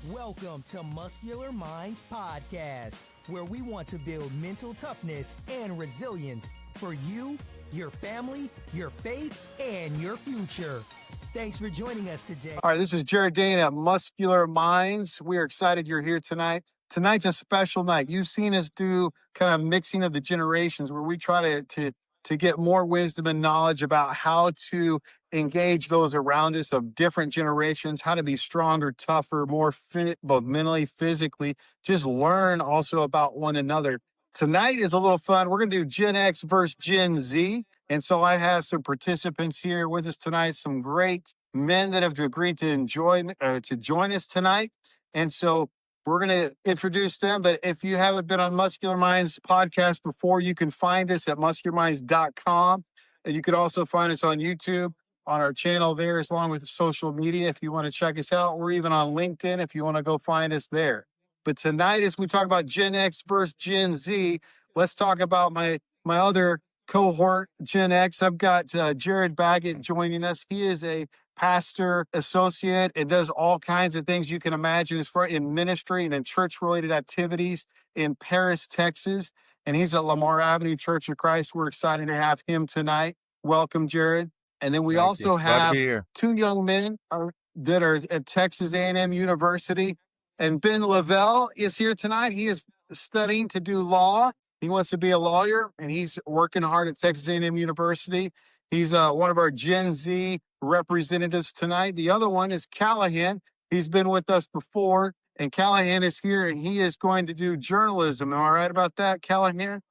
Welcome to Muscular Minds Podcast, where we want to build mental toughness and resilience for you, your family, your faith, and your future. Thanks for joining us today. All right, this is Jared Dane at Muscular Minds. We are excited you're here tonight. Tonight's a special night. You've seen us do kind of mixing of the generations where we try to get more wisdom and knowledge about how to engage those around us of different generations, how to be stronger, tougher, more fit, both mentally, physically, just learn also about one another. Tonight is a little fun. We're going to do Gen X versus Gen Z. And so I have some participants here with us tonight, some great men that have agreed to join us tonight. And so we're going to introduce them. But if you haven't been on Muscular Minds podcast before, you can find us at muscularminds.com. And you can also find us on YouTube, on our channel there, as long with social media if you want to check us out. We're even on LinkedIn if you want to go find us there. But tonight, as we talk about Gen X versus Gen Z, let's talk about my other cohort, Gen X. I've got Jared Baggett joining us. He is a pastor associate and does all kinds of things you can imagine as far in ministry and in church-related activities in Paris, Texas. And he's at Lamar Avenue Church of Christ. We're excited to have him tonight. Welcome, Jared. And then we also have two young men that are at Texas A&M University. And Ben Lavelle is here tonight. He is studying to do law. He wants to be a lawyer, and he's working hard at Texas A&M University. He's one of our Gen Z representatives tonight. The other one is Callahan. He's been with us before, and Callahan is here, and he is going to do journalism. Am I right about that, Callahan?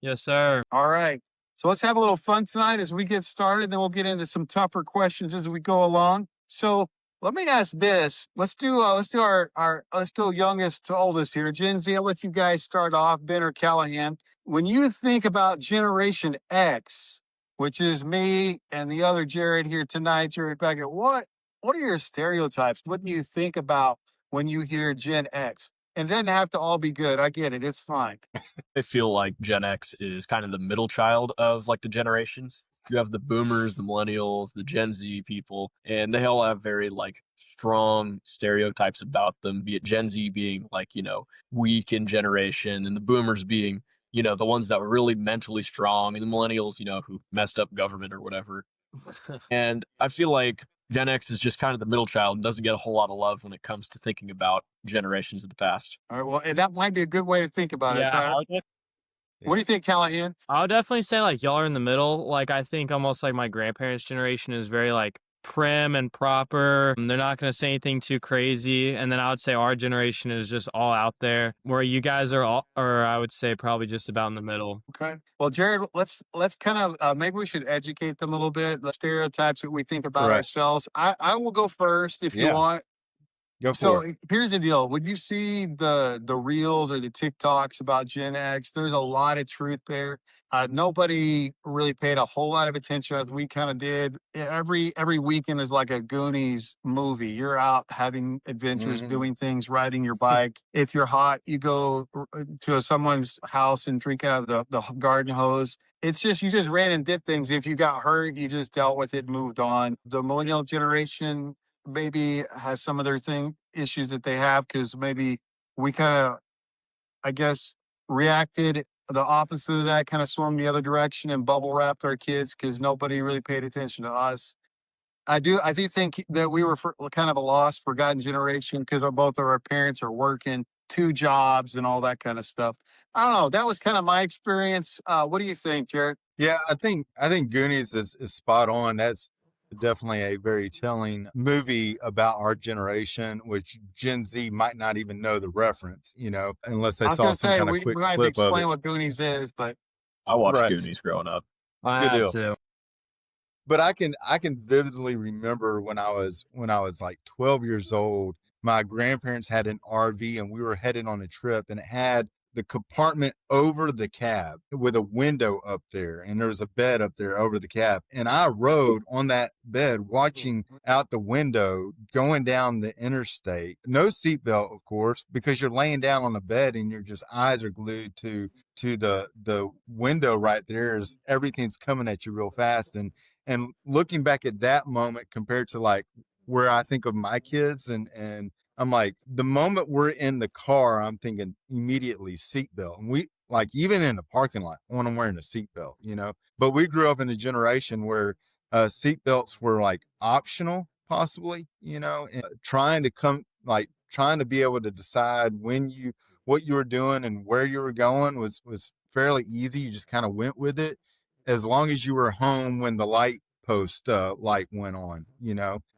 Yes, sir. All right. So let's have a little fun tonight as we get started. Then we'll get into some tougher questions as we go along. So let me ask this. Let's do let's go youngest to oldest here. Gen Z, I'll let you guys start off, Ben or Callahan. When you think about Generation X, which is me and the other Jared here tonight, Jared Baggett, what are your stereotypes? What do you think about when you hear Gen X? And it doesn't have to all be good. I get it. It's fine. I feel like Gen X is kind of the middle child of like the generations. You have the boomers, the millennials, the Gen Z people, and they all have very like strong stereotypes about them, be it Gen Z being like, weak in generation, and the boomers being, the ones that were really mentally strong, and the millennials, who messed up government or whatever. And I feel like Gen X is just kind of the middle child and doesn't get a whole lot of love when it comes to thinking about generations of the past. All right. Well, and that might be a good way to think about it. I like it. What do you think, Callahan? I would definitely say like y'all are in the middle. Like I think almost like my grandparents' generation is very like prim and proper. They're not going to say anything too crazy. And then I would say our generation is just all out there, where you guys are all, or I would say probably just about in the middle. Okay. Well, Jared, let's kind of maybe we should educate them a little bit. The stereotypes that we think about ourselves. I will go first if you want. Go for it. Here's the deal. When you see the reels or the TikToks about Gen X, there's a lot of truth there. Nobody really paid a whole lot of attention as we kind of did. Every weekend is like a Goonies movie. You're out having adventures, doing things, riding your bike. If you're hot, you go to someone's house and drink out of the garden hose. It's just, you just ran and did things. If you got hurt, you just dealt with it and moved on. The millennial generation maybe has some of their issues that they have because maybe we kind of, I guess, reacted the opposite of that, kind of swung the other direction and bubble wrapped our kids because nobody really paid attention to us. I do think that we were kind of a lost, forgotten generation because both of our parents are working 2 jobs and all that kind of stuff. I don't know. That was kind of my experience. What do you think, Jared? Yeah, I think Goonies is spot on. That's definitely a very telling movie about our generation, which Gen Z might not even know the reference, unless they saw some kind of quick we might clip of explain it. what Goonies is, but I watched Goonies growing up. I Good had deal. to. But I can vividly remember when I was like 12 years old, my grandparents had an RV and we were headed on a trip, and it had the compartment over the cab with a window up there, and there was a bed up there over the cab. And I rode on that bed, watching out the window, going down the interstate. No seatbelt, of course, because you're laying down on the bed and your just eyes are glued to the window right there as everything's coming at you real fast. And looking back at that moment compared to like where I think of my kids and I'm like, the moment we're in the car, I'm thinking immediately seatbelt. And we like, even in the parking lot, when I'm wearing a seatbelt, but we grew up in a generation where seatbelts were like optional, possibly, and trying to be able to decide what you were doing and where you were going was fairly easy. You just kind of went with it as long as you were home when the light post light went on,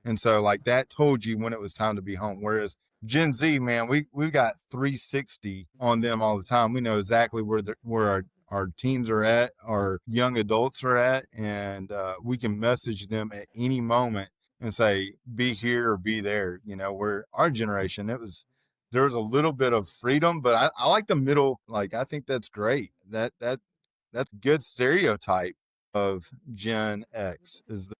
and so like that told you when it was time to be home. Whereas Gen Z, man, we've got 360 on them all the time. We know exactly where our teens are at, our young adults are at, and we can message them at any moment and say, be here or be there. Where our generation, there was a little bit of freedom, but I like the middle. Like, I think that's great. That's a good stereotype of Gen X is the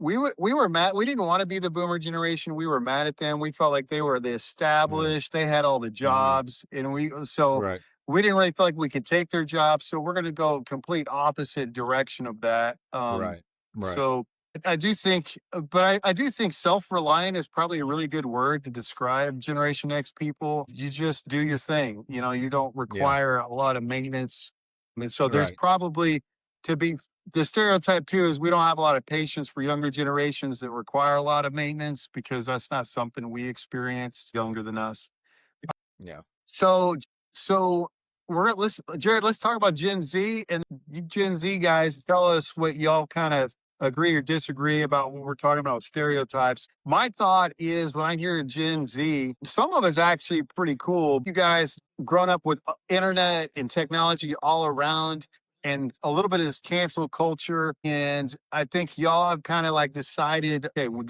We were mad. We didn't want to be the boomer generation. We were mad at them. We felt like they were the established. They had all the jobs, and right, we didn't really feel like we could take their jobs. So we're going to go complete opposite direction of that. right, right. So I do think, I do think self-reliant is probably a really good word to describe Generation X people. You just do your thing. You don't Yeah, require a lot of maintenance. I mean, so there's right. probably to be the stereotype too is we don't have a lot of patience for younger generations that require a lot of maintenance because that's not something we experienced younger than us. Yeah. So, so let's Jared, let's talk about Gen Z, and you Gen Z guys, tell us what y'all kind of agree or disagree about when we're talking about stereotypes. My thought is when I hear Gen Z, some of it's actually pretty cool. You guys grown up with internet and technology all around and a little bit of this cancel culture. And I think y'all have kind of like decided, okay, well,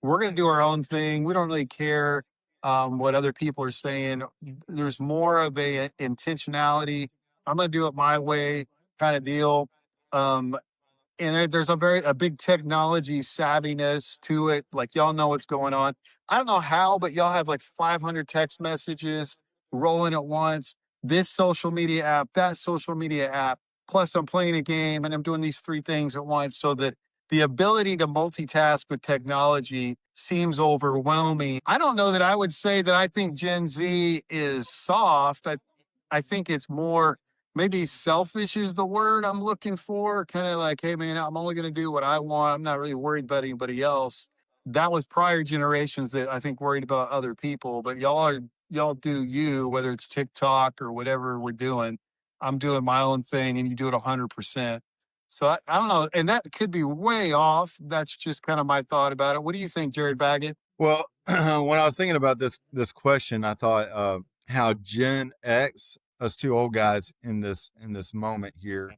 we're going to do our own thing. We don't really care what other people are saying. There's more of a intentionality. I'm going to do it my way kind of deal. Um, and there's a big technology savviness to it. Like y'all know what's going on. I don't know how, but y'all have like 500 text messages rolling at once. This social media app, that social media app. Plus, I'm playing a game and I'm doing these three things at once. So that the ability to multitask with technology seems overwhelming. I don't know that I would say that I think Gen Z is soft. I think it's more maybe selfish is the word I'm looking for. Kind of like, hey man, I'm only going to do what I want. I'm not really worried about anybody else. That was prior generations that I think worried about other people. But y'all do you, whether it's TikTok or whatever we're doing. I'm doing my own thing, and you do it 100%. So I don't know, and that could be way off. That's just kind of my thought about it. What do you think, Jared Baggett? Well, when I was thinking about this question, I thought how Gen X, us two old guys in this moment here,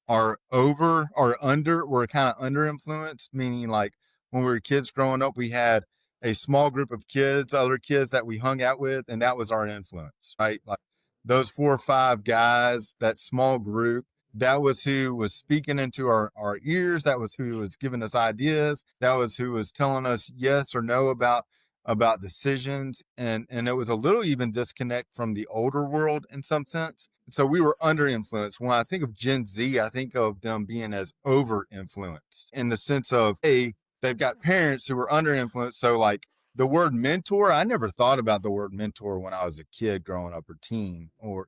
are over or under. We're kind of under influenced, meaning like when we were kids growing up, we had a small group of kids, other kids that we hung out with, and that was our influence, right? Like those 4 or 5 guys, that small group. That was who was speaking into our ears. That was who was giving us ideas. That was who was telling us yes or no about decisions. And it was a little even disconnect from the older world in some sense. So we were under influenced. When I think of Gen Z, I think of them being as over influenced in the sense of, hey, they've got parents who were under influenced. So like the word mentor, I never thought about the word mentor when I was a kid growing up or teen or,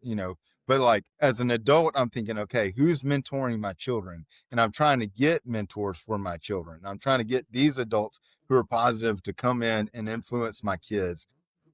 but like as an adult, I'm thinking, okay, who's mentoring my children? And I'm trying to get mentors for my children. I'm trying to get these adults who are positive to come in and influence my kids.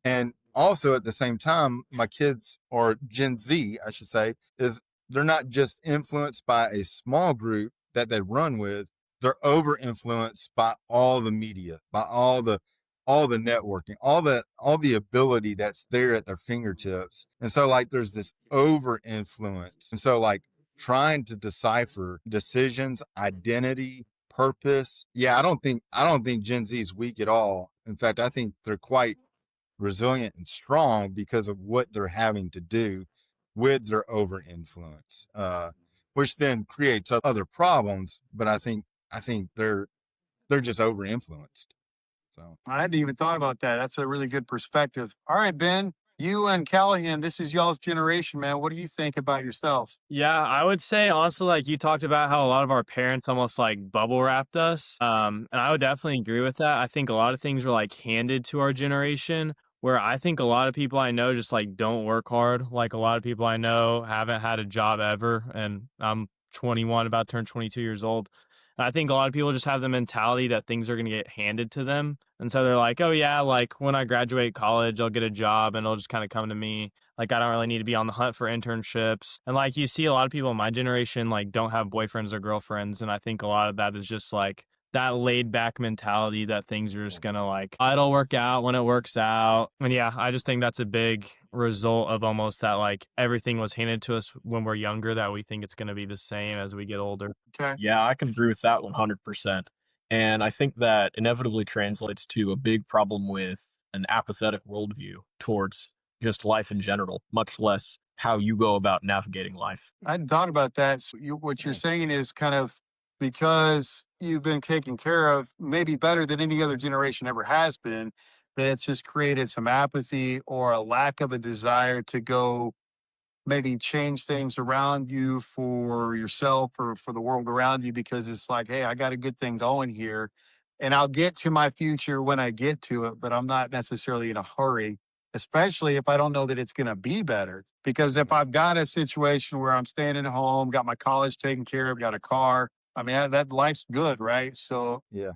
And also at the same time, my kids, or Gen Z, I should say, is they're not just influenced by a small group that they run with, they're over influenced by all the media, by all the networking, all the ability that's there at their fingertips. And so like there's this over influence. And so like trying to decipher decisions, identity, purpose. Yeah, I don't think Gen Z is weak at all. In fact, I think they're quite resilient and strong because of what they're having to do with their over influence, which then creates other problems. But I think they're just over influenced. So I hadn't even thought about that. That's a really good perspective. All right, Ben, You and Callahan, this is y'all's generation, man. What do you think about yourselves? Yeah, I would say honestly, like you talked about how a lot of our parents almost like bubble wrapped us. And I would definitely agree with that. I think a lot of things were like handed to our generation, where I think a lot of people I know just like don't work hard. Like a lot of people I know haven't had a job ever, and I'm 21, about to turn 22 years old. And I think a lot of people just have the mentality that things are going to get handed to them. And so they're like, oh, yeah, like when I graduate college, I'll get a job and it'll just kind of come to me. Like, I don't really need to be on the hunt for internships. And like, you see a lot of people in my generation, like, don't have boyfriends or girlfriends. And I think a lot of that is just like that laid back mentality that things are just gonna like, it'll work out when it works out. And yeah, I just think that's a big result of almost that like everything was handed to us when we're younger, that we think it's gonna be the same as we get older. Okay. Yeah, I can agree with that 100%. And I think that inevitably translates to a big problem with an apathetic worldview towards just life in general, much less how you go about navigating life. I hadn't thought about that. So what you're saying is kind of because you've been taken care of, maybe better than any other generation ever has been, that it's just created some apathy or a lack of a desire to go maybe change things around you for yourself or for the world around you, because it's like, hey, I got a good thing going here and I'll get to my future when I get to it, but I'm not necessarily in a hurry, especially if I don't know that it's going to be better. Because if I've got a situation where I'm staying at home, got my college taken care of, got a car, I mean, that life's good, right? So Yeah.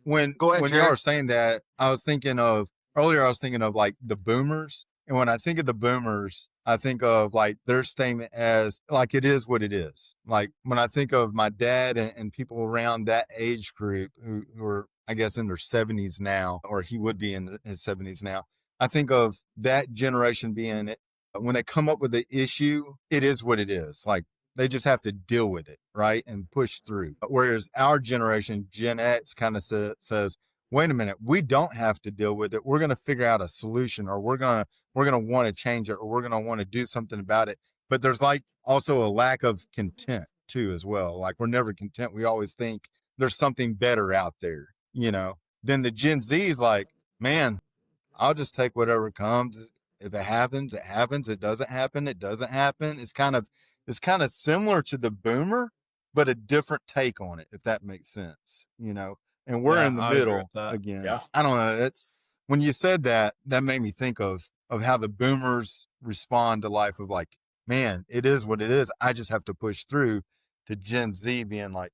When go ahead, when y'all Jared. were saying that, I was thinking of earlier. I was thinking of like the boomers, and when I think of the boomers, I think of like their statement as like it is what it is. Like when I think of my dad and people around that age group who are, I guess, in their 70s now, or he would be in his 70s now. I think of that generation being when they come up with the issue, it is what it is. Like they just have to deal with it, right? And push through. Whereas our generation, Gen X, kind of says, wait a minute, we don't have to deal with it. We're going to figure out a solution, or we're going to want to change it, or we're going to want to do something about it. But there's like also a lack of content too, as well. Like we're never content. We always think there's something better out there, Then the Gen Z is like, man, I'll just take whatever comes. If it happens, it happens. It doesn't happen, it doesn't happen. It's kind of similar to the boomer, but a different take on it, if that makes sense. And we're Yeah, in the I would agree middle with that. again. Yeah. I don't know. It's when you said that, that made me think of how the boomers respond to life of like, man, it is what it is. I just have to push through, to Gen Z being like,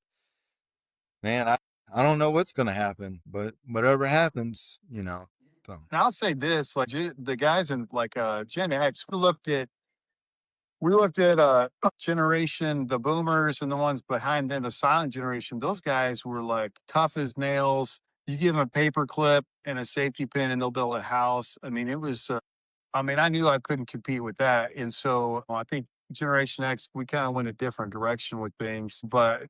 man, I don't know what's gonna happen, but whatever happens. So And I'll say this, like the guys in like Gen X, we looked at generation, the boomers and the ones behind them, the silent generation. Those guys were like tough as nails. You give them a paper clip and a safety pin and they'll build a house. I mean, it was, I mean, I knew I couldn't compete with that. And so I think Generation X, we kind of went a different direction with things. But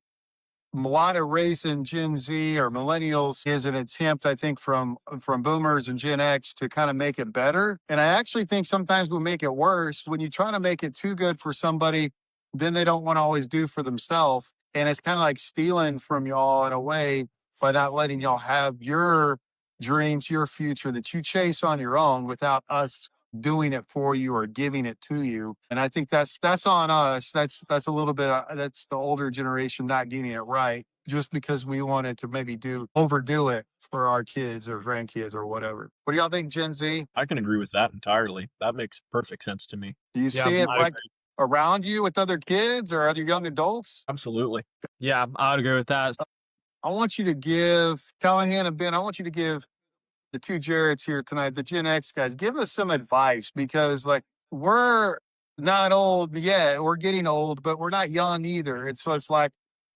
a lot of raising Gen Z or millennials is an attempt, I think, from boomers and Gen X to kind of make it better. And I actually think sometimes we make it worse when you try to make it too good for somebody, then they don't want to always do for themselves. And it's kind of like stealing from y'all in a way by not letting y'all have your dreams, your future that you chase on your own without us doing it for you or giving it to you. And I think that's on us. That's a little bit that's the older generation not getting it right just because we wanted to maybe overdo it for our kids or grandkids or whatever. What do y'all think, Gen Z? I can agree with that entirely. That makes perfect sense to me. Do you Yeah, see it I like agree. around you with other kids or other young adults? Absolutely. Yeah, I would agree with that. I want you to give Callahan and Ben, I want you to give the two Jareds here tonight, the Gen X guys, give us some advice, because like we're not old yet. We're getting old, but we're not young either. And so it's like,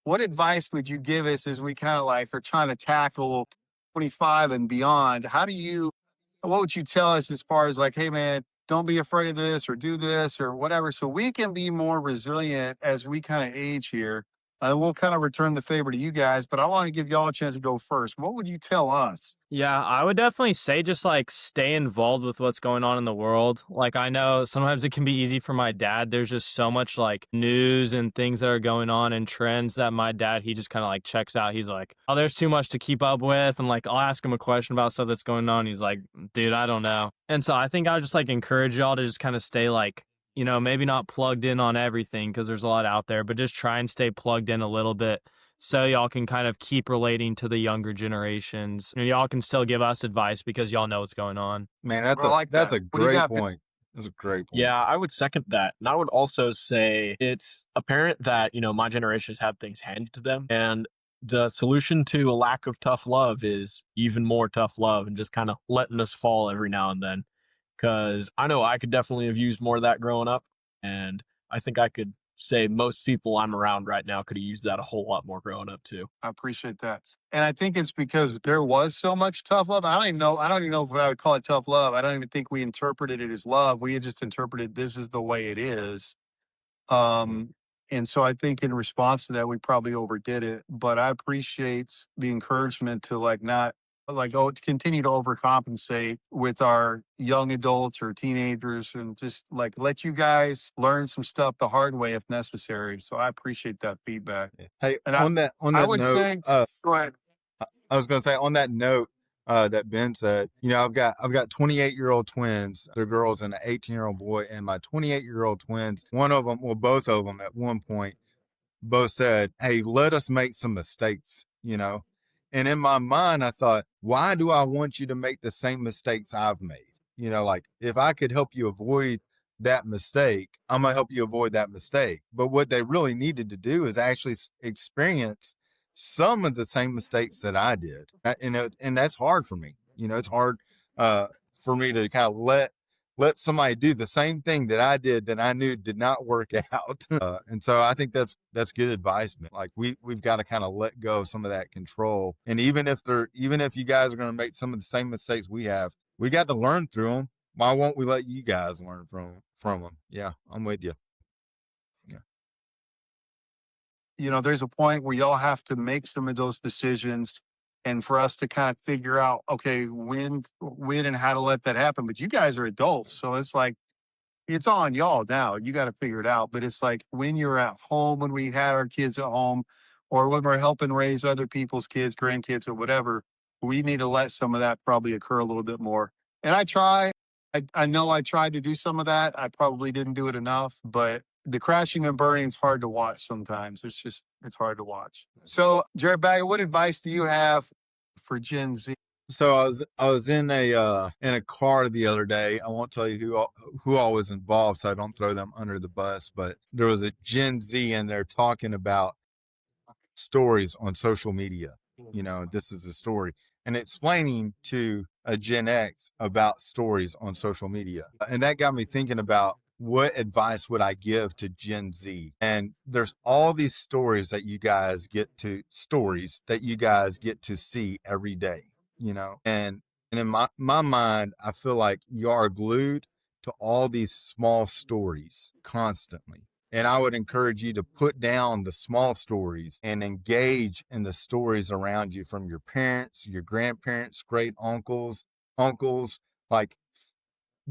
what advice would you give us as we kind of like are trying to tackle 25 and beyond? What would you tell us as far as like, hey man, don't be afraid of this or do this or whatever, so we can be more resilient as we kind of age here? We'll kind of return the favor to you guys, but I want to give y'all a chance to go first. What would you tell us? Yeah, I would definitely say just like stay involved with what's going on in the world. Like, I know sometimes it can be easy for my dad. There's just so much like news and things that are going on and trends that my dad, he just kind of like checks out. He's like, oh, there's too much to keep up with. And like, I'll ask him a question about stuff that's going on. He's like, dude, I don't know. And so I think I would just like encourage y'all to just kind of stay like, maybe not plugged in on everything because there's a lot out there, but just try and stay plugged in a little bit so y'all can kind of keep relating to the younger generations. And y'all can still give us advice because y'all know what's going on. Man, that's I like that's that. a What do you great got, Ben? point. That's a great point. Yeah, I would second that. And I would also say it's apparent that, my generation has had things handed to them. And the solution to a lack of tough love is even more tough love and just kind of letting us fall every now and then. Because I know I could definitely have used more of that growing up. And I think I could say most people I'm around right now could have used that a whole lot more growing up too. I appreciate that. And I think it's because there was so much tough love. I don't even know if I would call it tough love. I don't even think we interpreted it as love. We had just interpreted this is the way it is. And so I think in response to that, we probably overdid it. But I appreciate the encouragement to not to continue to overcompensate with our young adults or teenagers and just let you guys learn some stuff the hard way if necessary. So I appreciate that feedback. Hey, And on that I would note, say, go ahead. I was going to say on that note that Ben said, I've got 28-year-old twins. They're girls and an 18-year-old boy. And my 28-year-old twins, both of them at one point, both said, "Hey, let us make some mistakes." And in my mind, I thought, why do I want you to make the same mistakes I've made? If I could help you avoid that mistake, I'm going to help you avoid that mistake. But what they really needed to do is actually experience some of the same mistakes that I did. And that's hard for me. It's hard for me to kind of let somebody do the same thing that I did that I knew did not work out. And so I think that's good advice, man. Like we've got to kind of let go of some of that control. And even if you guys are going to make some of the same mistakes we have, we got to learn through them. Why won't we let you guys learn from them? Yeah, I'm with you. Yeah. There's a point where y'all have to make some of those decisions and for us to kind of figure out, okay, when and how to let that happen. But you guys are adults. So it's it's on y'all now. You got to figure it out. But it's like when you're at home, when we had our kids at home, or when we're helping raise other people's kids, grandkids, or whatever, we need to let some of that probably occur a little bit more. And I know I tried to do some of that. I probably didn't do it enough, but the crashing and burning is hard to watch sometimes. It's hard to watch. So, Jared Bagger, what advice do you have for Gen Z? So I was in a car the other day. I won't tell you who all was involved, so I don't throw them under the bus. But there was a Gen Z in there talking about stories on social media. This is a story, and explaining to a Gen X about stories on social media, and that got me thinking about what advice would I give to Gen Z? And there's all these stories that you guys get to see every day. And in my mind, I feel like you are glued to all these small stories constantly. And I would encourage you to put down the small stories and engage in the stories around you from your parents, your grandparents, great uncles,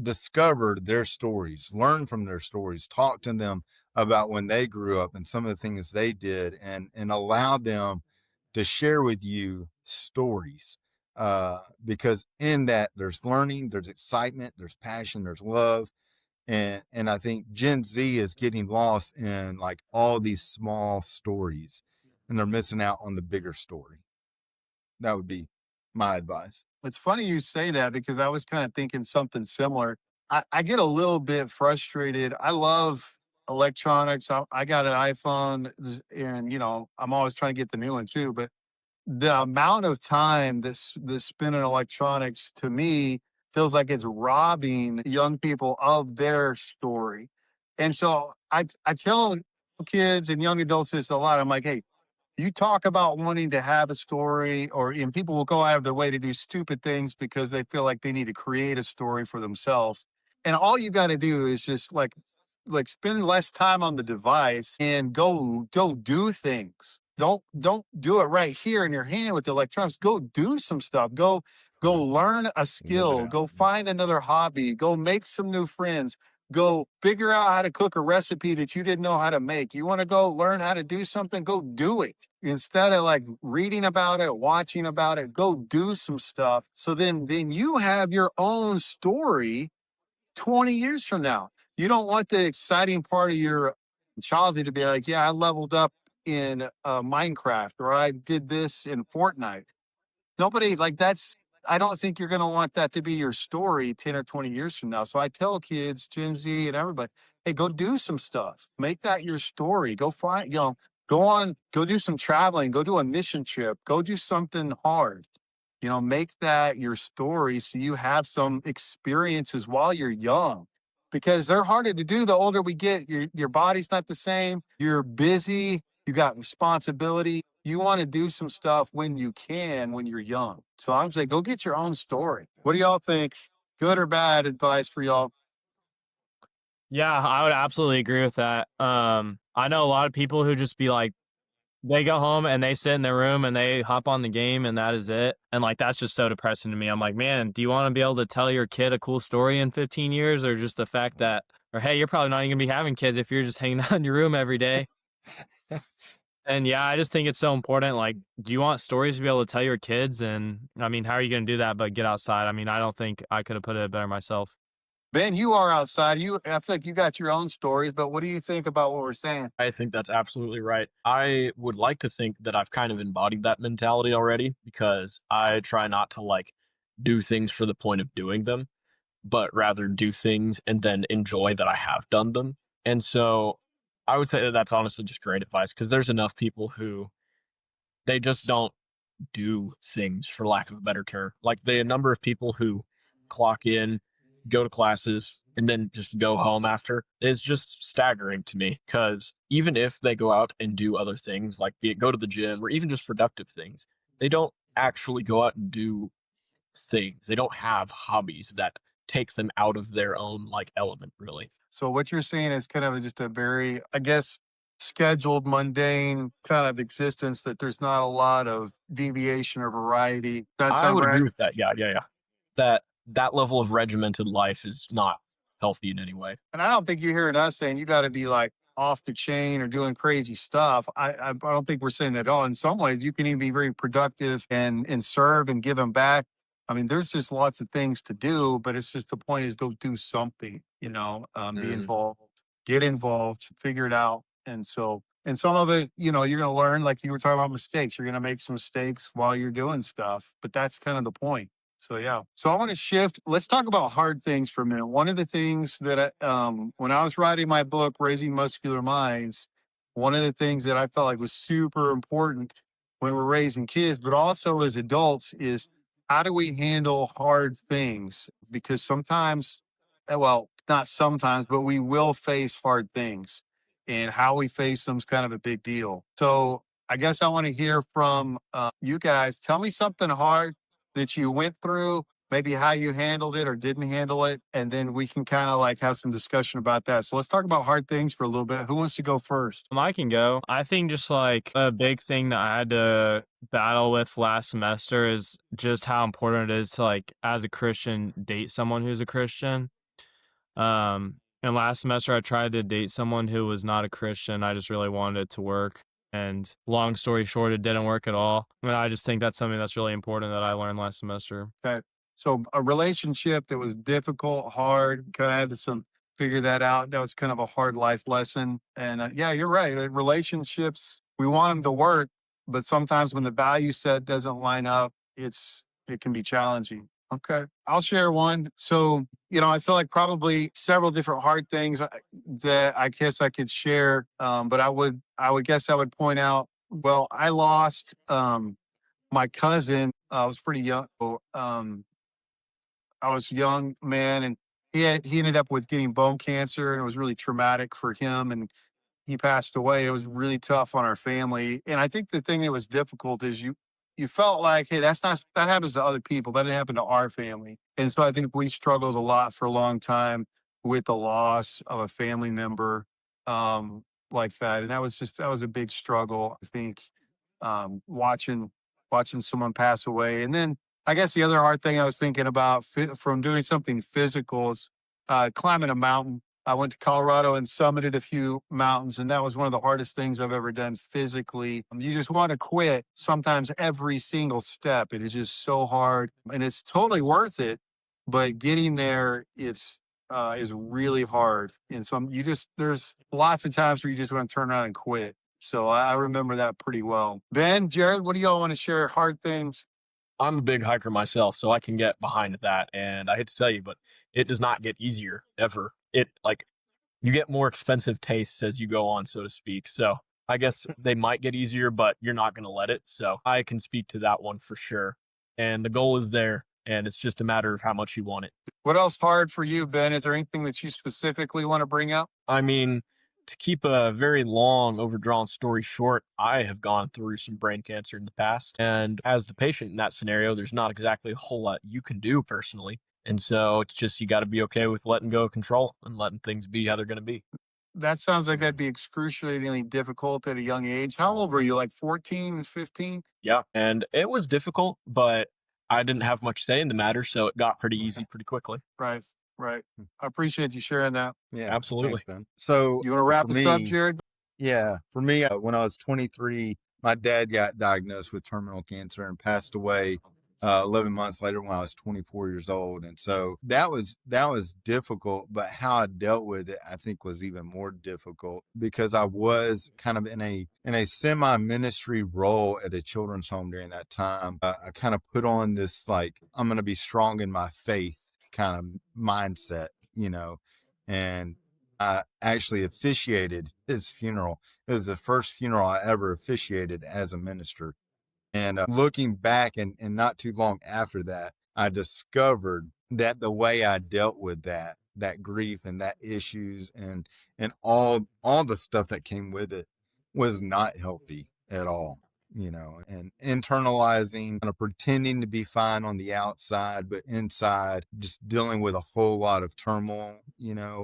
discover their stories, learn from their stories, talk to them about when they grew up and some of the things they did, and allow them to share with you stories. Because in that there's learning, there's excitement, there's passion, there's love. And I think Gen Z is getting lost in all these small stories, and they're missing out on the bigger story. That would be my advice. It's funny you say that because I was kind of thinking something similar. I get a little bit frustrated. I love electronics. I got an iPhone and, I'm always trying to get the new one too. But the amount of time that's spent in electronics to me feels like it's robbing young people of their story. And so I tell kids and young adults this a lot. I'm like, hey, you talk about wanting to have a story, and people will go out of their way to do stupid things because they feel like they need to create a story for themselves. And all you got to do is just like spend less time on the device and go do things. Don't do it right here in your hand with the electronics. Go do some stuff. Go learn a Live it skill. out. Go find another hobby. Go make some new friends. Go figure out how to cook a recipe that you didn't know how to make. You want to go learn how to do something? Go do it. Instead of like reading about it, watching about it, go do some stuff. So then you have your own story 20 years from now. You don't want the exciting part of your childhood to be like, yeah, I leveled up in Minecraft, or I did this in Fortnite. Nobody like that's, I don't think you're going to want that to be your story 10 or 20 years from now. So I tell kids, Gen Z and everybody, hey, go do some stuff. Make that your story. Go find, go do some traveling, go do a mission trip, go do something hard. Make that your story so you have some experiences while you're young, because they're harder to do the older we get. Your body's not the same. You're busy. You got responsibility. You want to do some stuff when you can, when you're young. So I'm saying, go get your own story. What do y'all think? Good or bad advice for y'all? Yeah, I would absolutely agree with that. I know a lot of people who just be like, they go home and they sit in their room and they hop on the game and that is it. And like, that's just so depressing to me. I'm like, man, do you want to be able to tell your kid a cool story in 15 years, or just the fact that, or hey, you're probably not even gonna be having kids if you're just hanging out in your room every day. And yeah, I just think it's so important. Like, do you want stories to be able to tell your kids? And I mean, how are you going to do that but get outside? I mean, I don't think I could have put it better myself. Ben, you are outside. I feel like you got your own stories, but what do you think about what we're saying? I think that's absolutely right. I would like to think that I've kind of embodied that mentality already, because I try not to like do things for the point of doing them, but rather do things and then enjoy that I have done them. And so I would say that that's honestly just great advice, because there's enough people who they just don't do things, for lack of a better term. Like the number of people who clock in, go to classes, and then just go home after is just staggering to me. Because even if they go out and do other things, like be it go to the gym or even just productive things, they don't actually go out and do things. They don't have hobbies that take them out of their own like element, really. So what you're saying is kind of just a very, I guess, scheduled, mundane kind of existence, that there's not a lot of deviation or variety. That I sound would right? agree with that. Yeah. That level of regimented life is not healthy in any way. And I don't think you're hearing us saying you got to be like off the chain or doing crazy stuff. I don't think we're saying that at all. In some ways, you can even be very productive and serve and give them back. I mean, there's just lots of things to do, but it's just the point is go do something, be Mm. involved, get involved, figure it out. And some of it, you're going to learn, like you were talking about mistakes. You're going to make some mistakes while you're doing stuff, but that's kind of the point. So yeah. So I want to shift. Let's talk about hard things for a minute. One of the things that when I was writing my book, Raising Muscular Minds, one of the things that I felt like was super important when we're raising kids, but also as adults, is how do we handle hard things? Because sometimes, well, not sometimes, but we will face hard things, and how we face them is kind of a big deal. So I guess I want to hear from you guys. Tell me something hard that you went through, maybe how you handled it or didn't handle it, and then we can kind of like have some discussion about that. So let's talk about hard things for a little bit. Who wants to go first? I can go. I think just like a big thing that I had to battle with last semester is just how important it is to, like, as a Christian, date someone who's a Christian. And last semester I tried to date someone who was not a Christian. I just really wanted it to work. And long story short, it didn't work at all. I mean, I just think that's something that's really important that I learned last semester. Okay. So a relationship that was difficult, hard, kind of had to figure that out. That was kind of a hard life lesson. And yeah, you're right. Relationships, we want them to work, but sometimes when the value set doesn't line up, it can be challenging. Okay. I'll share one. So, I feel like probably several different hard things that I guess I could share. But I would guess I would point out, well, I lost, my cousin. I was pretty young. I was a young man, and he ended up with getting bone cancer, and it was really traumatic for him. And he passed away. It was really tough on our family. And I think the thing that was difficult is you felt like, hey, that happens to other people. That didn't happen to our family. And so I think we struggled a lot for a long time with the loss of a family member like that. And that was a big struggle, I think, watching someone pass away. And then I guess the other hard thing I was thinking about from doing something physical is climbing a mountain. I went to Colorado and summited a few mountains, and that was one of the hardest things I've ever done physically. You just want to quit sometimes every single step. It is just so hard, and it's totally worth it. But getting there, is really hard. And so there's lots of times where you just want to turn around and quit. So I remember that pretty well. Ben, Jared, what do y'all want to share? Hard things? I'm a big hiker myself, so I can get behind that. And I hate to tell you, but it does not get easier ever. You get more expensive tastes as you go on, so to speak. So I guess they might get easier, but you're not going to let it. So I can speak to that one for sure. And the goal is there, and it's just a matter of how much you want it. What else hard for you, Ben? Is there anything that you specifically want to bring up? I mean, to keep a very long, overdrawn story short, I have gone through some brain cancer in the past. And as the patient in that scenario, there's not exactly a whole lot you can do personally. And so it's just you got to be okay with letting go of control and letting things be how they're going to be. That sounds like that'd be excruciatingly difficult at a young age. How old were you? Like 14, 15? Yeah. And it was difficult, but I didn't have much say in the matter. So it got pretty easy pretty quickly. Right. I appreciate you sharing that. Yeah, Absolutely. thanks, Ben. So You want to wrap for us up, me, Jared? yeah, for me, when I was 23, my dad got diagnosed with terminal cancer and passed away 11 months later when I was 24 years old. And so that was difficult, but how I dealt with it, I think, was even more difficult because I was kind of in a semi-ministry role at a children's home during that time. I kind of put on this, like, I'm going to be strong in my faith kind of mindset, and I actually officiated his funeral. It was the first funeral I ever officiated as a minister. And looking back and not too long after that, I discovered that the way I dealt with that grief and that issues and all the stuff that came with it was not healthy at all, and internalizing, kind of pretending to be fine on the outside, but inside just dealing with a whole lot of turmoil,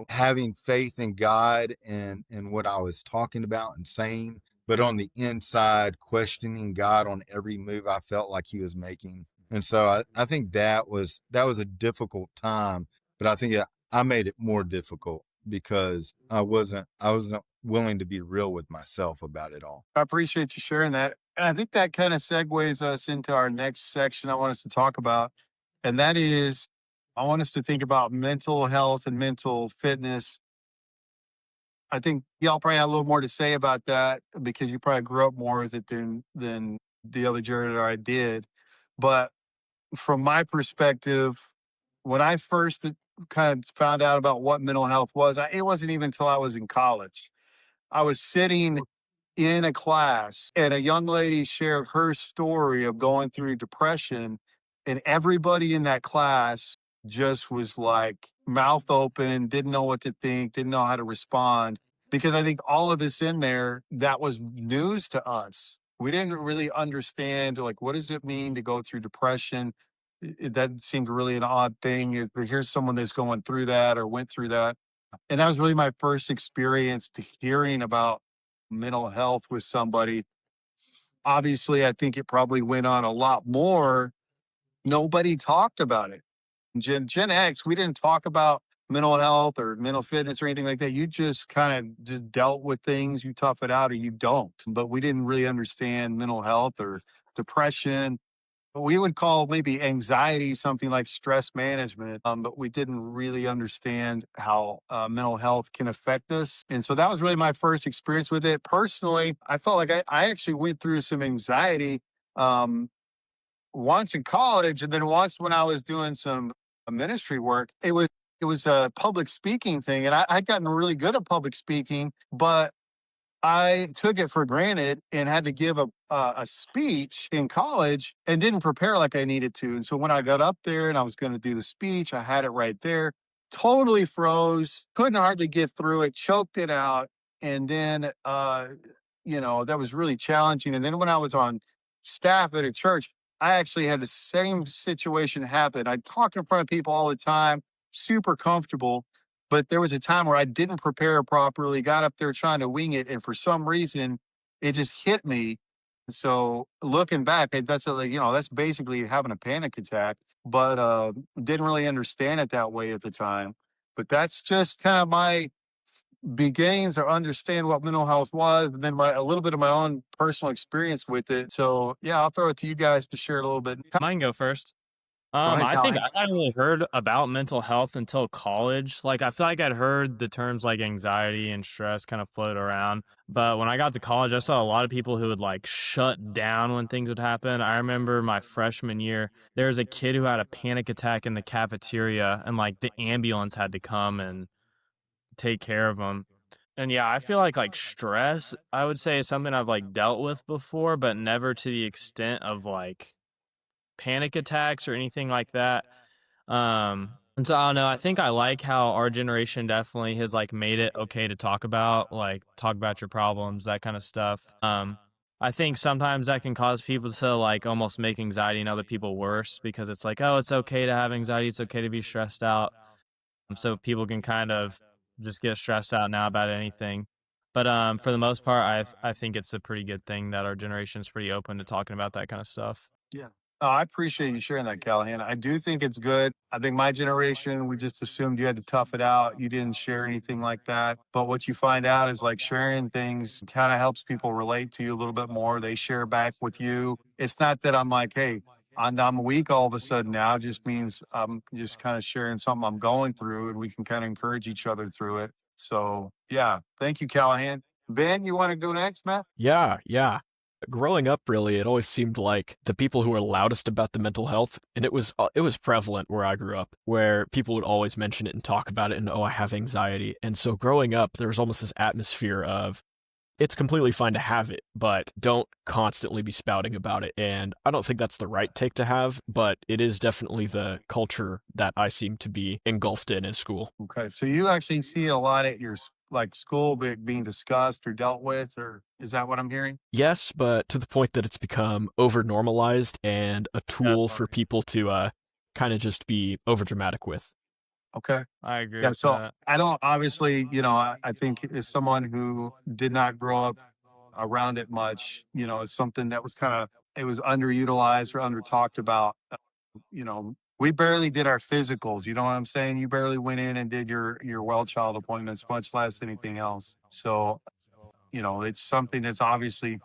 having faith in God and what I was talking about and saying, but on the inside, questioning God on every move I felt like he was making. And so I think that was a difficult time, but I think I made it more difficult because I wasn't willing to be real with myself about it all. I appreciate you sharing that. And I think that kind of segues us into our next section I want us to talk about. And that is, I want us to think about mental health and mental fitness. I think y'all probably have a little more to say about that because you probably grew up more with it than the other Jared or I did. But from my perspective, when I first kind of found out about what mental health was, it wasn't even until I was in college. I was sitting in a class and a young lady shared her story of going through depression, and everybody in that class just was like mouth open, didn't know what to think, didn't know how to respond, because I think all of us in there, that was news to us. We didn't really understand, like, what does it mean to go through depression? That seemed really an odd thing. Here's someone that's going through that or went through that. And that was really my first experience to hearing about mental health with somebody. Obviously, I think it probably went on a lot more. Nobody talked about it. Gen X, we didn't talk about mental health or mental fitness or anything like that. You just kind of just dealt with things. You tough it out or you don't. But we didn't really understand mental health or depression. We would call maybe anxiety something like stress management, but we didn't really understand how mental health can affect us. And so that was really my first experience with it. Personally, I felt like I actually went through some anxiety once in college, and then once when I was doing some ministry work. It was a public speaking thing, and I'd gotten really good at public speaking, but I took it for granted and had to give a speech in college and didn't prepare like I needed to. And so when I got up there and I was going to do the speech, I had it right there, totally froze, couldn't hardly get through it, choked it out. And then, that was really challenging. And then when I was on staff at a church, I actually had the same situation happen. I talked in front of people all the time, super comfortable. But there was a time where I didn't prepare properly, got up there trying to wing it, and for some reason, it just hit me. So looking back, that's basically having a panic attack. But didn't really understand it that way at the time. But that's just kind of my beginnings or understand what mental health was, and then a little bit of my own personal experience with it. So yeah, I'll throw it to you guys to share a little bit. Mine go first. Go ahead, I think Callahan. I hadn't really heard about mental health until college. Like, I feel like I'd heard the terms like anxiety and stress kind of float around. But when I got to college, I saw a lot of people who would like shut down when things would happen. I remember my freshman year, there was a kid who had a panic attack in the cafeteria, and like the ambulance had to come and take care of him. And yeah, I feel like stress, I would say, is something I've like dealt with before, but never to the extent of like panic attacks or anything like that. And so I don't know, I think I like how our generation definitely has like made it okay to talk about your problems, that kind of stuff. I think sometimes that can cause people to like almost make anxiety in other people worse, because it's like, oh, it's okay to have anxiety, it's okay to be stressed out. So people can kind of just get stressed out now about anything. But for the most part, I think it's a pretty good thing that our generation is pretty open to talking about that kind of stuff. Yeah. Oh, I appreciate you sharing that, Callahan. I do think it's good. I think my generation, we just assumed you had to tough it out. You didn't share anything like that. But what you find out is like sharing things kind of helps people relate to you a little bit more. They share back with you. It's not that I'm like, hey, I'm weak all of a sudden now. It just means I'm just kind of sharing something I'm going through, and we can kind of encourage each other through it. So yeah, thank you, Callahan. Ben, you want to go next, Matt? Yeah. Growing up, really, it always seemed like the people who were loudest about the mental health, and it was prevalent where I grew up, where people would always mention it and talk about it, and oh, I have anxiety. And so growing up, there was almost this atmosphere of it's completely fine to have it, but don't constantly be spouting about it. And I don't think that's the right take to have, but it is definitely the culture that I seem to be engulfed in school. Okay, so you actually see a lot at your like school being discussed or dealt with, or is that what I'm hearing? Yes, but to the point that it's become over normalized and a tool for people to kind of just be over dramatic with. Okay. I agree Yeah, with so that. I don't obviously, I think as someone who did not grow up around it much, it's something that was it was underutilized or under talked about. We barely did our physicals. You know what I'm saying? You barely went in and did your well child appointments, much less anything else. So, it's something that's obviously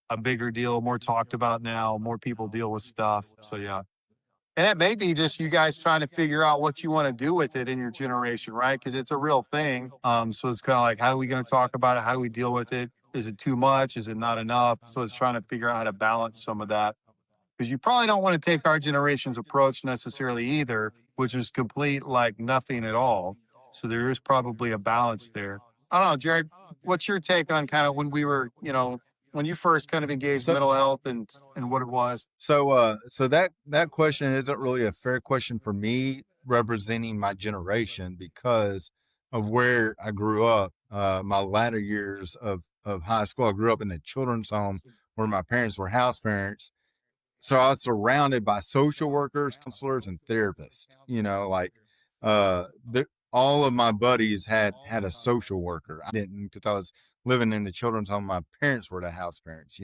a bigger deal, more talked about now, more people deal with stuff. So yeah. And it may be just you guys trying to figure out what you want to do with it in your generation, right? Because it's a real thing. So it's kind of like, how are we going to talk about it? How do we deal with it? Is it too much? Is it not enough? So it's trying to figure out how to balance some of that. Because you probably don't want to take our generation's approach necessarily either, which is complete like nothing at all. So there is probably a balance there. I don't know, Jared, what's your take on kind of when we were, when you first kind of engaged So, mental health and what it was? so that question isn't really a fair question for me representing my generation because of where I grew up. My latter years of high school, I grew up in a children's home where my parents were house parents. So I was surrounded by social workers, counselors, and therapists. Uh, all of my buddies had a social worker. I didn't because I was living in the children's home. My parents were the house parents.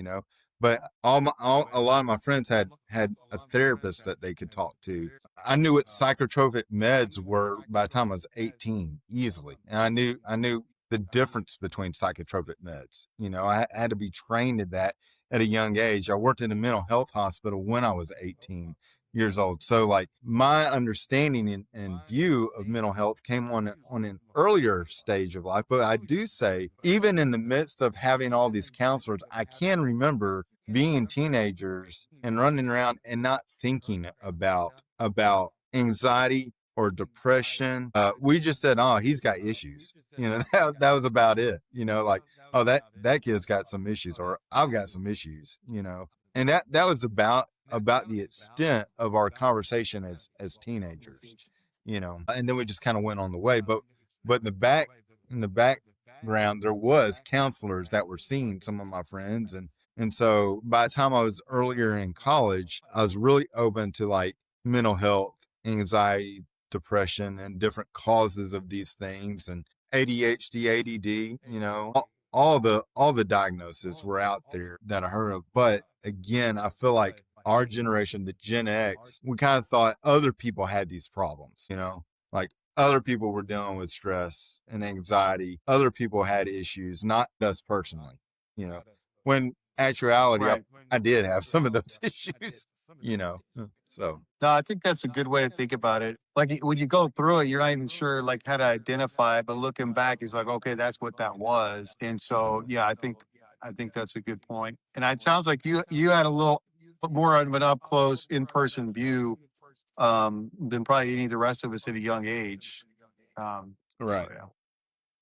But a lot of my friends had a therapist that they could talk to. I knew what psychotropic meds were by the time I was 18 easily, and I knew the difference between psychotropic meds. I had to be trained in that at a young age. I worked in a mental health hospital when I was 18 years old. So like my understanding and view of mental health came on an earlier stage of life. But I do say, even in the midst of having all these counselors, I can remember being teenagers and running around and not thinking about anxiety or depression. We just said, oh, he's got issues. That was about it. Like, oh, that kid's got some issues, or I've got some issues, and that was about the extent of our conversation as teenagers, and then we just kind of went on the way. But in the background, there was counselors that were seeing some of my friends. And so by the time I was earlier in college, I was really open to like mental health, anxiety, depression and different causes of these things, and ADHD, ADD, all the diagnoses were out there that I heard of. But again, I feel like our generation, the Gen X, we kind of thought other people had these problems, like other people were dealing with stress and anxiety. Other people had issues, not us personally, when actuality, Right. I did have some of those issues, so. No, I think that's a good way to think about it. Like when you go through it, you're not even sure like how to identify it, but looking back, it's like, okay, that's what that was. And so, yeah, I think that's a good point. And it sounds like you had a little more of an up close, in person view than probably any of the rest of us at a young age. Right. So, yeah.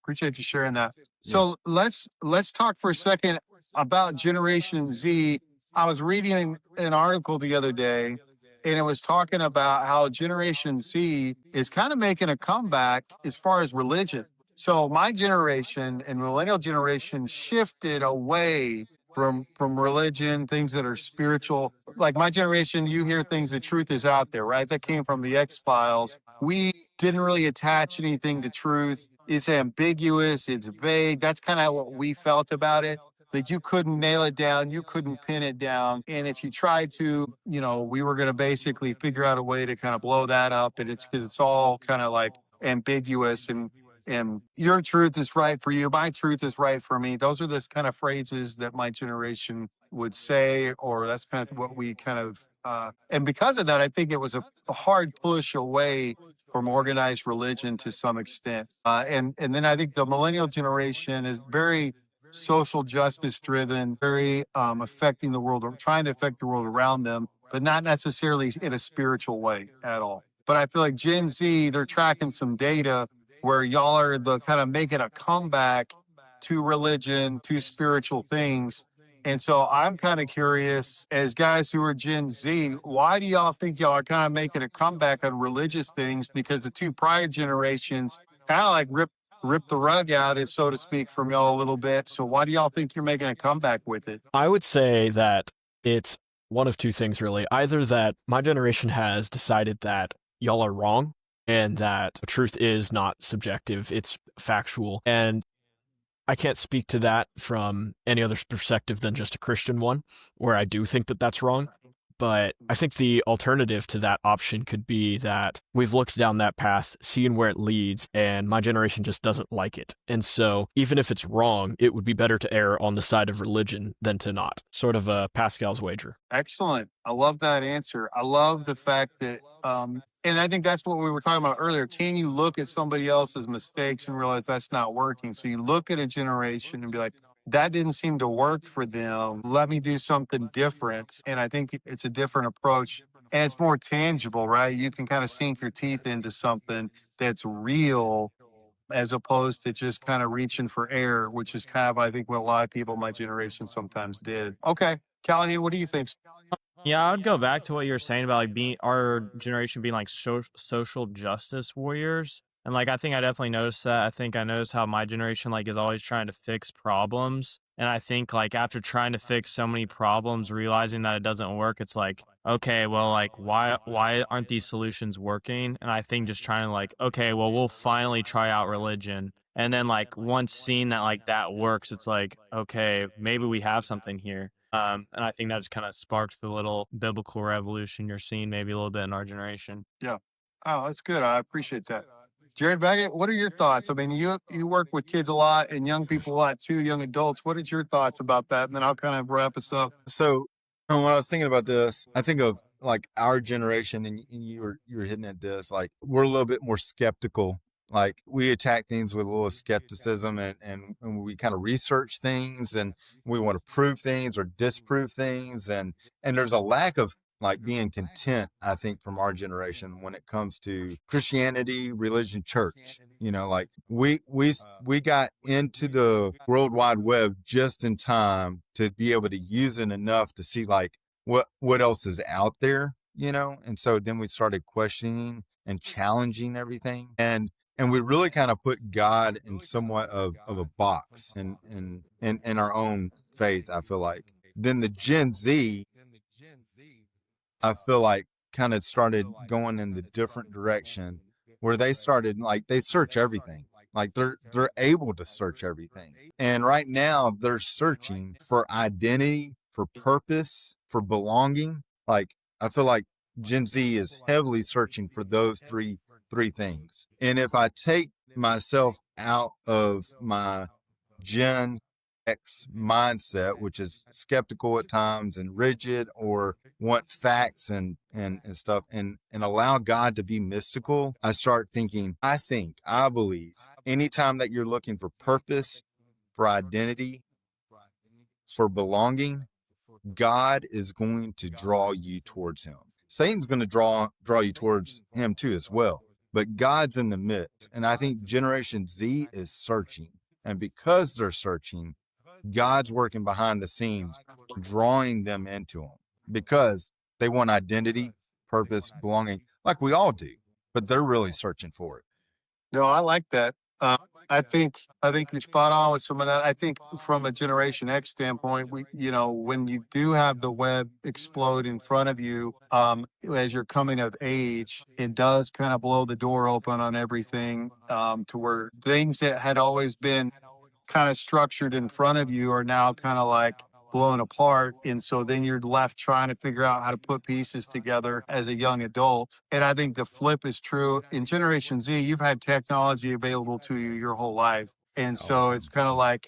Appreciate you sharing that. Yeah. So let's talk for a second about Generation Z. I was reading an article the other day, and it was talking about how Generation Z is kind of making a comeback as far as religion. So my generation and millennial generation shifted away from religion, things that are spiritual. Like my generation, you hear things, the truth is out there, right? That came from the X-Files. We didn't really attach anything to truth. It's ambiguous, it's vague. That's kind of what we felt about it. That you couldn't nail it down, you couldn't pin it down. And if you tried to, we were going to basically figure out a way to kind of blow that up. And it's because it's all kind of like ambiguous, and your truth is right for you, my truth is right for me. Those are the kind of phrases that my generation would say, or that's kind of what we kind of, and because of that, I think it was a hard push away from organized religion to some extent. And then I think the millennial generation is very social justice driven, very affecting the world, or trying to affect the world around them, but not necessarily in a spiritual way at all. But I feel like Gen Z, they're tracking some data where y'all are the kind of making a comeback to religion, to spiritual things. And so I'm kind of curious, as guys who are Gen Z, why do y'all think y'all are kind of making a comeback on religious things? Because the two prior generations kind of like ripped the rug out, so to speak, from y'all a little bit. So why do y'all think you're making a comeback with it? I would say that it's one of two things, really. Either that my generation has decided that y'all are wrong and that truth is not subjective, it's factual. And I can't speak to that from any other perspective than just a Christian one, where I do think that that's wrong. But I think the alternative to that option could be that we've looked down that path, seen where it leads, and my generation just doesn't like it. And so even if it's wrong, it would be better to err on the side of religion than to not. Sort of a Pascal's wager. Excellent. I love that answer. I love the fact that, and I think that's what we were talking about earlier. Can you look at somebody else's mistakes and realize that's not working? So you look at a generation and be like, that didn't seem to work for them. Let me do something different. And I think it's a different approach, and it's more tangible, right? You can kind of sink your teeth into something that's real, as opposed to just kind of reaching for air, which is kind of, I think, what a lot of people in my generation sometimes did. Okay. Callahan, what do you think? Yeah, I would go back to what you were saying about like being our generation being like social justice warriors. And like I think I definitely noticed that. I think I noticed how my generation like is always trying to fix problems. And I think like after trying to fix so many problems, realizing that it doesn't work, it's like, okay, well, like why aren't these solutions working? And I think just trying to like, okay, well, we'll finally try out religion. And then like once seeing that like that works, it's like, okay, maybe we have something here. And I think that just kind of sparked the little biblical revolution you're seeing maybe a little bit in our generation. Yeah. Oh, that's good. I appreciate that. Jared Baggett, what are your thoughts? I mean, you work with kids a lot and young people a lot too, young adults. What is your thoughts about that? And then I'll kind of wrap us up. So when I was thinking about this, I think of like our generation, and you were hitting at this, like we're a little bit more skeptical. Like we attack things with a little skepticism, and we kind of research things, and we want to prove things or disprove things. And there's a lack of like being content, I think, from our generation when it comes to Christianity, religion, church. Like we got into the World Wide Web just in time to be able to use it enough to see like what else is out there, and so then we started questioning and challenging everything, and we really kind of put God in somewhat of a box in our own faith, I feel like. Then the Gen Z, I feel like, kind of started going in the different direction where they started, like, they search everything. Like they're able to search everything. And right now they're searching for identity, for purpose, for belonging. Like, I feel like Gen Z is heavily searching for those three things. And if I take myself out of my Gen X mindset, which is skeptical at times and rigid, or want facts and stuff, and allow God to be mystical, I start thinking, I believe anytime that you're looking for purpose, for identity, for belonging, God is going to draw you towards him. Satan's going to draw you towards him too as well. But God's in the midst. And I think Generation Z is searching. And because they're searching, God's working behind the scenes, drawing them into him, because they want identity, purpose, belonging, like we all do. But they're really searching for it. No, I like that. I think you're spot on with some of that. I think from a Generation X standpoint, when you do have the web explode in front of you, as you're coming of age, it does kind of blow the door open on everything, to where things that had always been kind of structured in front of you are now kind of like blown apart. And so then you're left trying to figure out how to put pieces together as a young adult. And I think the flip is true. In Generation Z, you've had technology available to you your whole life. And so it's kind of like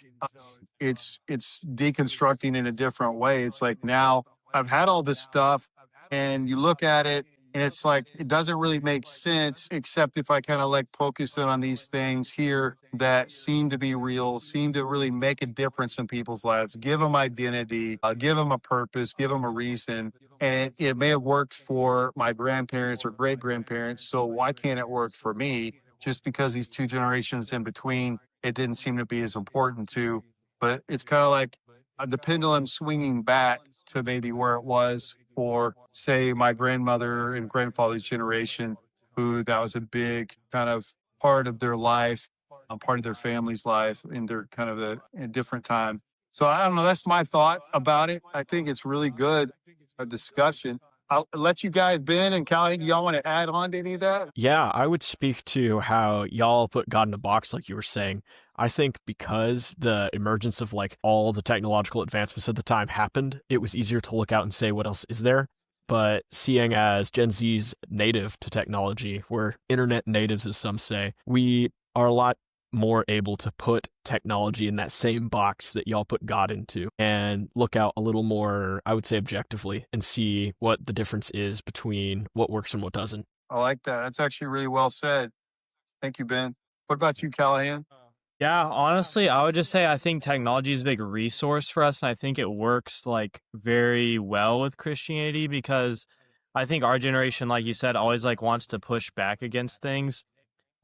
it's deconstructing in a different way. It's like, now I've had all this stuff, and you look at it, and it's like, it doesn't really make sense, except if I kind of like focus in on these things here that seem to be real, seem to really make a difference in people's lives, give them identity, give them a purpose, give them a reason. And it may have worked for my grandparents or great grandparents. So why can't it work for me? Just because these two generations in between, it didn't seem to be as important to. But it's kind of like the pendulum swinging back to maybe where it was for, say, my grandmother and grandfather's generation, who that was a big kind of part of their life, part of their family's life, and they're kind of a different time. So I don't know. That's my thought about it. I think it's really good, a discussion. I'll let you guys, Ben and Callie, do y'all want to add on to any of that? Yeah, I would speak to how y'all put God in a box, like you were saying. I think because the emergence of like all the technological advancements at the time happened, it was easier to look out and say, what else is there? But seeing as Gen Z's native to technology, we're internet natives, as some say, we are a lot more able to put technology in that same box that y'all put God into, and look out a little more, I would say, objectively, and see what the difference is between what works and what doesn't. I like that. That's actually really well said. Thank you, Ben. What about you, Callahan? Yeah, honestly, I would just say I think technology is a big resource for us, and I think it works like very well with Christianity, because I think our generation, like you said, always like wants to push back against things.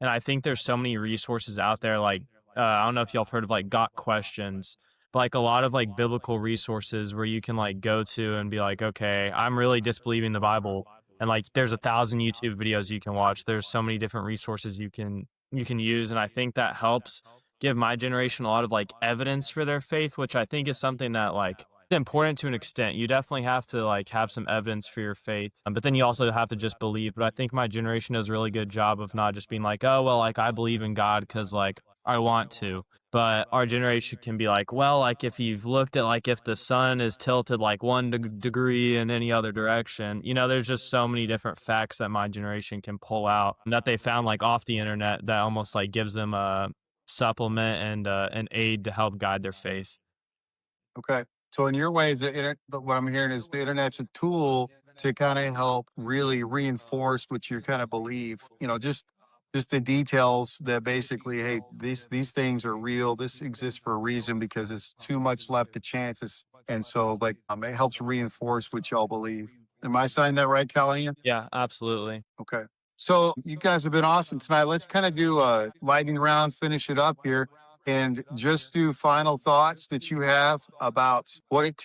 And I think there's so many resources out there. Like, I don't know if y'all have heard of like Got Questions, but like a lot of like biblical resources where you can like go to and be like, okay, I'm really disbelieving the Bible. And like, there's 1,000 YouTube videos you can watch. There's so many different resources you can use. And I think that helps give my generation a lot of like evidence for their faith, which I think is something that like is important to an extent. You definitely have to like have some evidence for your faith, but then you also have to just believe. But I think my generation does a really good job of not just being like, oh, well, like I believe in God because like I want to. But our generation can be like, well, like if you've looked at like if the sun is tilted like 1 degree in any other direction, there's just so many different facts that my generation can pull out that they found like off the internet that almost like gives them a supplement and an aid to help guide their faith. Okay. So in your ways, what I'm hearing is the internet's a tool to kind of help really reinforce what you kind of believe. Just the details that basically, hey, these things are real. This exists for a reason because it's too much left to chances. And so like it helps reinforce what y'all believe. Am I saying that right, Callahan? Yeah, absolutely. Okay. So you guys have been awesome tonight. Let's kind of do a lightning round, finish it up here, and just do final thoughts that you have about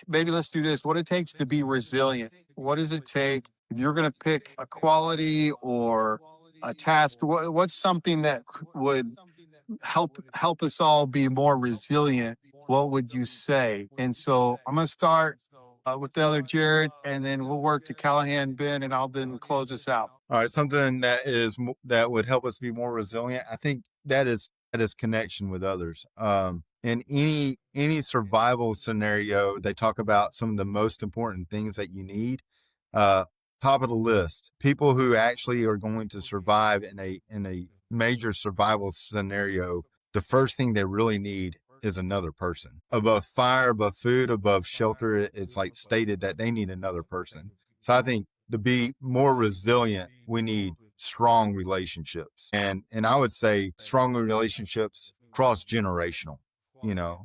maybe let's do this, what it takes to be resilient. What does it take? If you're going to pick a quality or a task, what's something that would help us all be more resilient? What would you say? And so I'm going to start with the other Jared, and then we'll work to Callahan, Ben, and I'll then close us out. All right, something that would help us be more resilient. I think that is connection with others. In any survival scenario, they talk about some of the most important things that you need. Top of the list, people who actually are going to survive in a major survival scenario, the first thing they really need is another person. Above fire, above food, above shelter, it's like stated that they need another person. So I think to be more resilient, we need strong relationships. And I would say strong relationships cross-generational,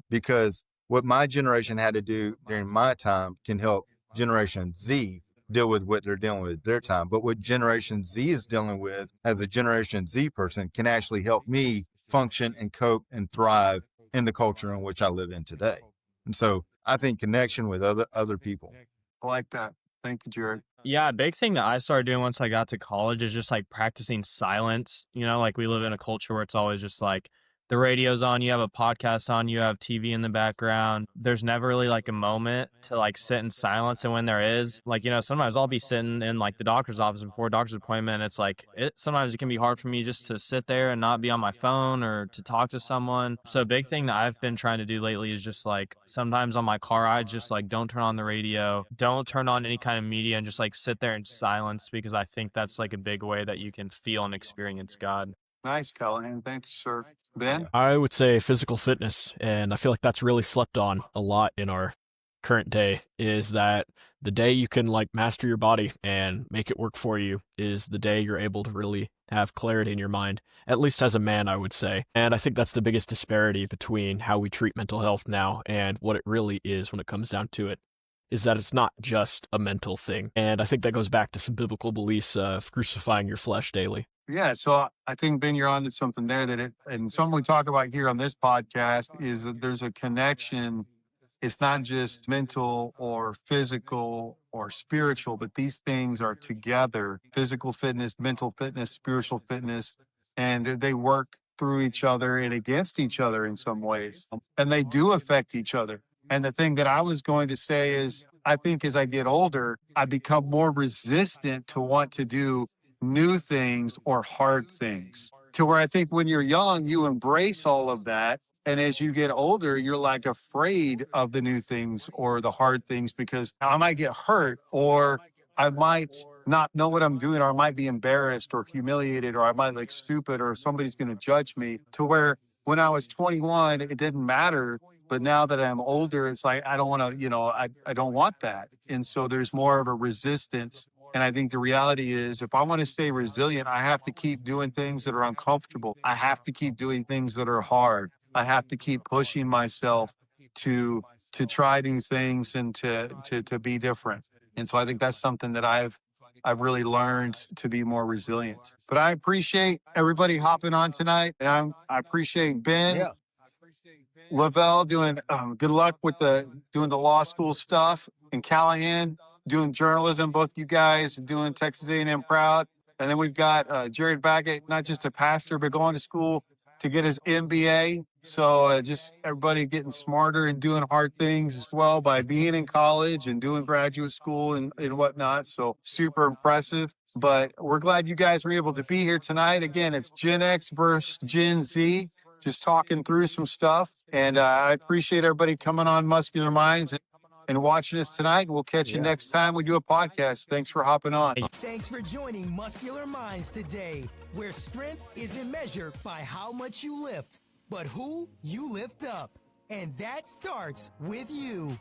because what my generation had to do during my time can help Generation Z deal with what they're dealing with their time. But what Generation Z is dealing with as a Generation Z person can actually help me function and cope and thrive in the culture in which I live in today. And so I think connection with other people. I like that. Thank you, Jared. Yeah, a big thing that I started doing once I got to college is just like practicing silence. Like we live in a culture where it's always just like the radio's on, you have a podcast on, you have TV in the background. There's never really like a moment to like sit in silence. And when there is, like, sometimes I'll be sitting in like the doctor's office before a doctor's appointment. And it's like, sometimes it can be hard for me just to sit there and not be on my phone or to talk to someone. So a big thing that I've been trying to do lately is just like sometimes on my car rides, just like don't turn on the radio, don't turn on any kind of media, and just like sit there in silence, because I think that's like a big way that you can feel and experience God. Nice, Callahan. Thank you, sir. Ben? I would say physical fitness, and I feel like that's really slept on a lot in our current day, is that the day you can like master your body and make it work for you is the day you're able to really have clarity in your mind, at least as a man, I would say. And I think that's the biggest disparity between how we treat mental health now and what it really is when it comes down to it, is that it's not just a mental thing. And I think that goes back to some biblical beliefs of crucifying your flesh daily. Yeah, so I think, Ben, you're onto something there and something we talk about here on this podcast is that there's a connection. It's not just mental or physical or spiritual, but these things are together: physical fitness, mental fitness, spiritual fitness, and they work through each other and against each other in some ways. And they do affect each other. And the thing that I was going to say is, I think as I get older, I become more resistant to want to do new things or hard things, to where I think when you're young, you embrace all of that. And as you get older, you're like afraid of the new things or the hard things because I might get hurt, or I might not know what I'm doing, or I might be embarrassed or humiliated, or I might look stupid, or somebody's going to judge me, to where when I was 21, it didn't matter. But now that I'm older, it's like, I don't want to, I don't want that. And so there's more of a resistance. And I think the reality is, if I want to stay resilient, I have to keep doing things that are uncomfortable. I have to keep doing things that are hard. I have to keep pushing myself to try new things and to be different. And so I think that's something that I've really learned to be more resilient. But I appreciate everybody hopping on tonight, and I appreciate Ben. Lavelle doing good luck with doing the law school stuff, and Callahan doing journalism, both you guys doing Texas A&M proud. And then we've got Jared Baggett, not just a pastor, but going to school to get his MBA. So just everybody getting smarter and doing hard things as well by being in college and doing graduate school and whatnot. So super impressive. But we're glad you guys were able to be here tonight. Again, it's Gen X versus Gen Z, just talking through some stuff. And I appreciate everybody coming on Muscular Minds and watching us tonight. And we'll catch you next time we do a podcast. Thanks for hopping on. Thanks for joining Muscular Minds today, where strength isn't measured by how much you lift, but who you lift up. And that starts with you.